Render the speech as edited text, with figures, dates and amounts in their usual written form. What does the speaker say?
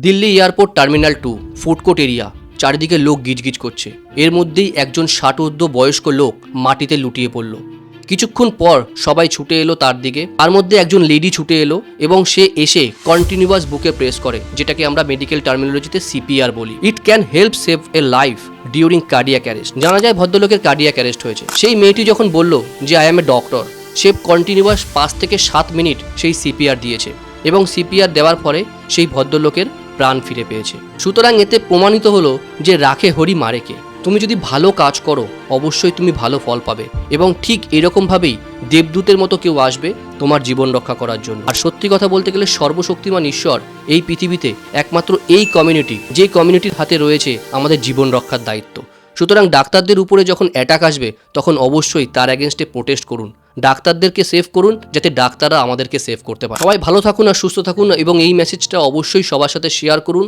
Delhi airport terminal 2 food court area, চারিদিকে লোক গিজগিজ করছে। এর মধ্যেই একজন 60 বয়স্ক লোক মাটিতে লুটিয়ে পড়ল। কিছুক্ষণ পর সবাই ছুটে এলো তার দিকে। তার মধ্যে একজন লেডি ছুটে এলো এবং সে এসে কন্টিনিউয়াস বুকে প্রেস করে, যেটাকে আমরা মেডিকেল টার্মিনোলজিতে সিপিআর বলি। It can help save A life during cardiac arrest. জানা যায় ভদ্রলোকের কার্ডিয়াক অ্যারেস্ট হয়েছে। সেই মেয়েটি যখন বলল যে I M a doctor, say continuous 5 থেকে 7 মিনিট সেই সিপিআর দিয়েছে এবং সিপিআর দেওয়ার পরে সেই ভদ্রলোকের প্রাণ ফিরে পেয়েছে। সুতরাং এতে প্রমাণিত হলো যে রাখে হরি মারে কে। তুমি যদি ভালো কাজ করো অবশ্যই তুমি ভালো ফল পাবে, এবং ঠিক এরকমভাবেই দেবদূতের মতো কেউ আসবে তোমার জীবন রক্ষা করার জন্য। আর সত্যি কথা বলতে গেলে সর্বশক্তিমান ঈশ্বর এই পৃথিবীতে একমাত্র এই কমিউনিটি, যে কমিউনিটির হাতে রয়েছে আমাদের জীবন রক্ষার দায়িত্ব। সুতরাং ডাক্তারদের উপরে যখন অ্যাটাক আসবে তখন অবশ্যই তার অ্যাগেনস্টে প্রোটেস্ট করুন, ডাক্তারদেরকে সেভ করুন, যাতে ডাক্তাররা আমাদেরকে সেভ করতে পারে। সবাই ভালো থাকুন আর সুস্থ থাকুন, এবং এই মেসেজটা অবশ্যই সবার সাথে শেয়ার করুন।